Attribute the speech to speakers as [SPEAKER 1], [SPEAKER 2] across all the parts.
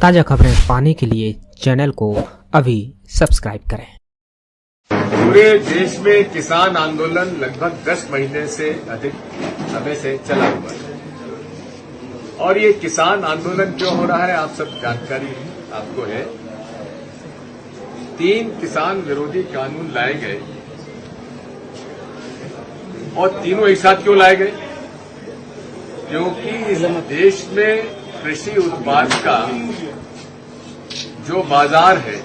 [SPEAKER 1] ताज़ा खबरें पाने के लिए चैनल को अभी सब्सक्राइब करें।
[SPEAKER 2] पूरे देश में किसान आंदोलन लगभग 10 महीने से अधिक समय से चला हुआ है और ये किसान आंदोलन क्यों हो रहा है आप सब जानकारी आपको है। 3 किसान विरोधी कानून लाए गए और तीनों एक साथ क्यों लाए गए? क्योंकि इस देश में कृषि उत्पाद का जो बाजार है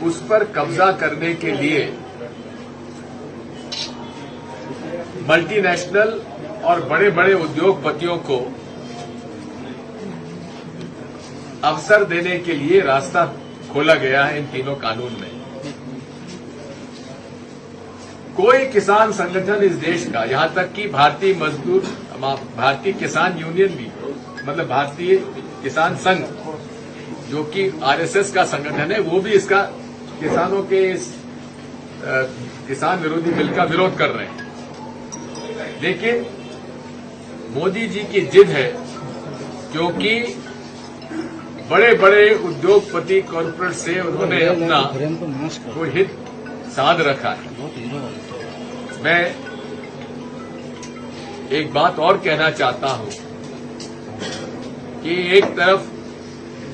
[SPEAKER 2] उस पर कब्जा करने के लिए मल्टीनेशनल और बड़े बड़े उद्योगपतियों को अवसर देने के लिए रास्ता खोला गया है इन तीनों कानून में। कोई किसान संगठन इस देश का, यहां तक कि भारतीय किसान यूनियन भी, मतलब भारतीय किसान संघ जो कि आरएसएस का संगठन है, वो भी इसका किसानों के इस किसान विरोधी बिल का विरोध कर रहे हैं। लेकिन मोदी जी की जिद है क्योंकि बड़े बड़े उद्योगपति कॉर्पोरेट से उन्होंने अपना कोई हित साध रखा है। मैं एक बात और कहना चाहता हूं कि एक तरफ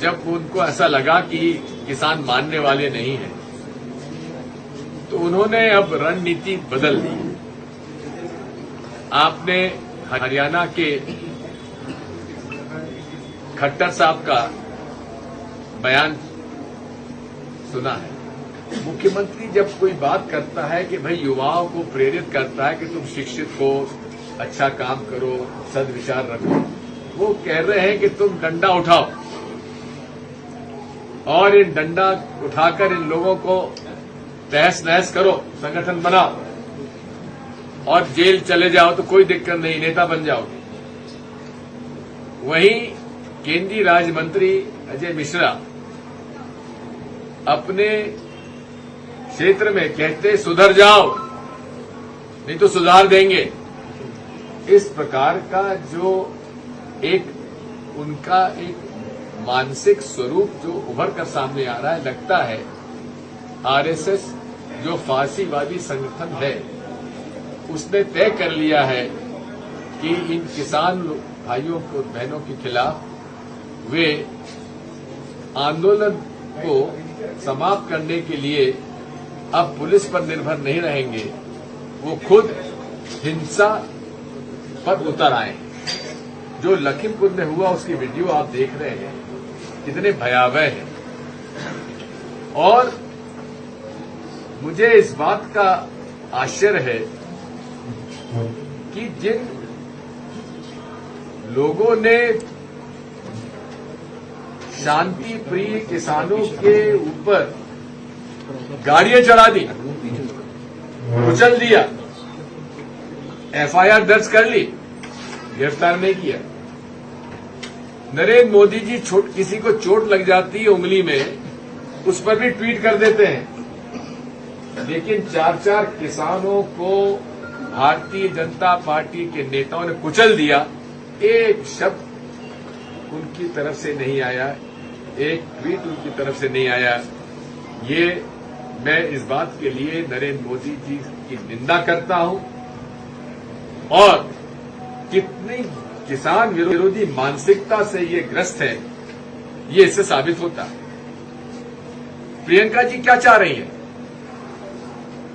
[SPEAKER 2] जब उनको ऐसा लगा कि किसान मानने वाले नहीं हैं तो उन्होंने अब रणनीति बदल दी। आपने हरियाणा के खट्टर साहब का बयान सुना है। मुख्यमंत्री जब कोई बात करता है कि भाई युवाओं को प्रेरित करता है कि तुम शिक्षित हो, अच्छा काम करो, सद्विचार रखो, वो कह रहे हैं कि तुम डंडा उठाओ और इन डंडा उठाकर इन लोगों को तहस नहस करो, संगठन बनाओ और जेल चले जाओ तो कोई दिक्कत नहीं, नेता बन जाओ। वहीं केंद्रीय राज्य मंत्री अजय मिश्रा अपने क्षेत्र में कहते सुधर जाओ नहीं तो सुधार देंगे। इस प्रकार का जो उनका एक मानसिक स्वरूप जो उभर कर सामने आ रहा है, लगता है आरएसएस जो फांसीवादी संगठन है उसने तय कर लिया है कि इन किसान भाइयों को बहनों के खिलाफ वे आंदोलन को समाप्त करने के लिए अब पुलिस पर निर्भर नहीं रहेंगे, वो खुद हिंसा पर उतर आए। जो लखीमपुर में हुआ उसकी वीडियो आप देख रहे हैं, कितने भयावह है। और मुझे इस बात का आश्चर्य है कि जिन लोगों ने शांति प्रिय किसानों के ऊपर गाड़ियां चढ़ा दी, कुचल दिया, एफआईआर दर्ज कर ली, गिरफ्तार नहीं किया। नरेंद्र मोदी जी किसी को चोट लग जाती है उंगली में, उस पर भी ट्वीट कर देते हैं। लेकिन 4 किसानों को भारतीय जनता पार्टी के नेताओं ने कुचल दिया, एक शब्द उनकी तरफ से नहीं आया, एक ट्वीट उनकी तरफ से नहीं आया। ये मैं इस बात के लिए नरेंद्र मोदी जी की निंदा करता हूं और कितनी किसान विरोधी मानसिकता से ये ग्रस्त है, ये इससे साबित होता है। प्रियंका जी क्या चाह रही हैं?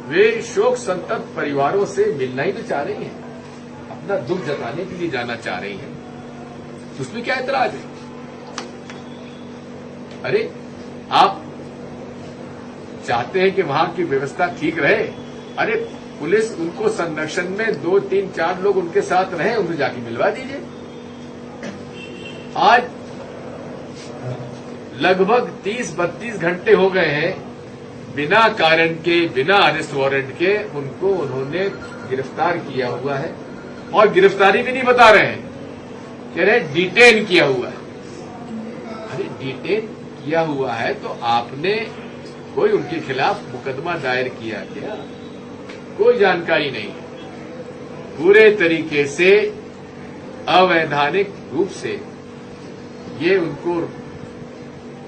[SPEAKER 2] वे शोक संतप्त परिवारों से मिलना ही तो चाह रही हैं, अपना दुख जताने के लिए जाना चाह रही हैं। उसमें क्या ऐतराज है? अरे आप चाहते हैं कि वहां की व्यवस्था ठीक रहे, अरे पुलिस उनको संरक्षण में 2, 3, 4 लोग उनके साथ रहे, उन्हें जाके मिलवा दीजिए। आज लगभग 30-32 घंटे हो गए हैं बिना कारण के, बिना अरेस्ट वारंट के उनको उन्होंने गिरफ्तार किया हुआ है और गिरफ्तारी भी नहीं बता रहे हैं, कह रहे डिटेन किया हुआ है। अरे डिटेन किया हुआ है तो आपने कोई उनके खिलाफ मुकदमा दायर किया क्या? कोई जानकारी नहीं है। पूरे तरीके से अवैधानिक रूप से ये उनको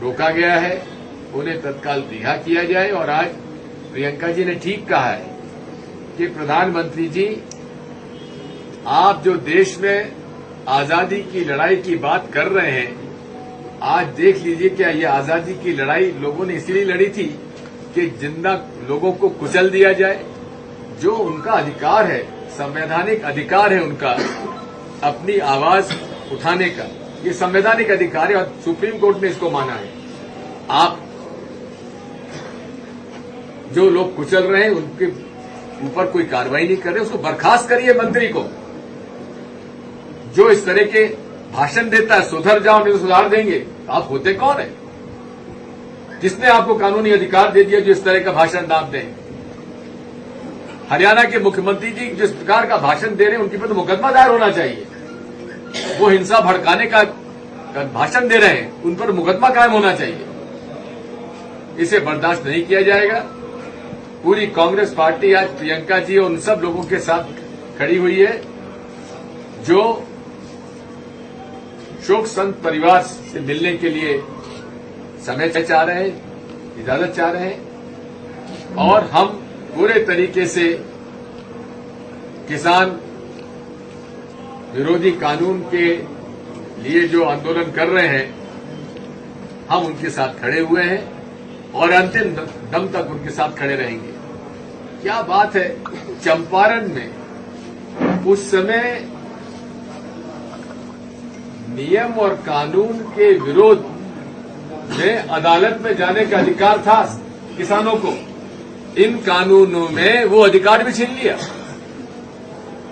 [SPEAKER 2] रोका गया है, उन्हें तत्काल रिहा किया जाए। और आज प्रियंका जी ने ठीक कहा है कि प्रधानमंत्री जी, आप जो देश में आजादी की लड़ाई की बात कर रहे हैं, आज देख लीजिए क्या ये आजादी की लड़ाई लोगों ने इसलिए लड़ी थी कि जिंदा लोगों को कुचल दिया जाए। जो उनका अधिकार है, संवैधानिक अधिकार है उनका अपनी आवाज उठाने का, ये संवैधानिक अधिकार है और सुप्रीम कोर्ट ने इसको माना है। आप जो लोग कुचल रहे हैं उनके ऊपर कोई कार्रवाई नहीं कर रहे, उसको बर्खास्त करिए मंत्री को। जो इस तरह के भाषण देता है, सुधर जाओ नहीं तो सुधार देंगे, आप होते कौन है? किसने आपको कानूनी अधिकार दे दिया जो इस तरह का भाषण आप दें? हरियाणा के मुख्यमंत्री जी जिस प्रकार का भाषण दे रहे हैं उनके पर तो मुकदमा दायर होना चाहिए। वो हिंसा भड़काने का भाषण दे रहे हैं, उन पर मुकदमा कायम होना चाहिए। इसे बर्दाश्त नहीं किया जाएगा। पूरी कांग्रेस पार्टी आज प्रियंका जी और उन सब लोगों के साथ खड़ी हुई है जो शोक संत परिवार से मिलने के लिए समय चाह रहे हैं, इजाजत चाह रहे हैं। और हम पूरे तरीके से किसान विरोधी कानून के लिए जो आंदोलन कर रहे हैं, हम उनके साथ खड़े हुए हैं और अंतिम दम तक उनके साथ खड़े रहेंगे। क्या बात है, चंपारण में उस समय नियम और कानून के विरोध में अदालत में जाने का अधिकार था किसानों को, इन कानूनों में वो अधिकार भी छीन लिया।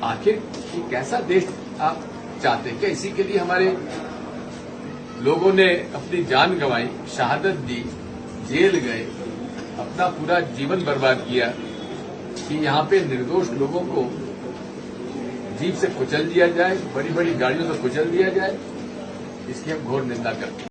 [SPEAKER 2] आखिर ये कैसा देश आप चाहते हैं? क्या इसी के लिए हमारे लोगों ने अपनी जान गंवाई, शहादत दी, जेल गए, अपना पूरा जीवन बर्बाद किया कि यहाँ पे निर्दोष लोगों को जीप से कुचल दिया जाए, बड़ी बड़ी गाड़ियों से कुचल दिया जाए? इसकी हम घोर निंदा करते हैं।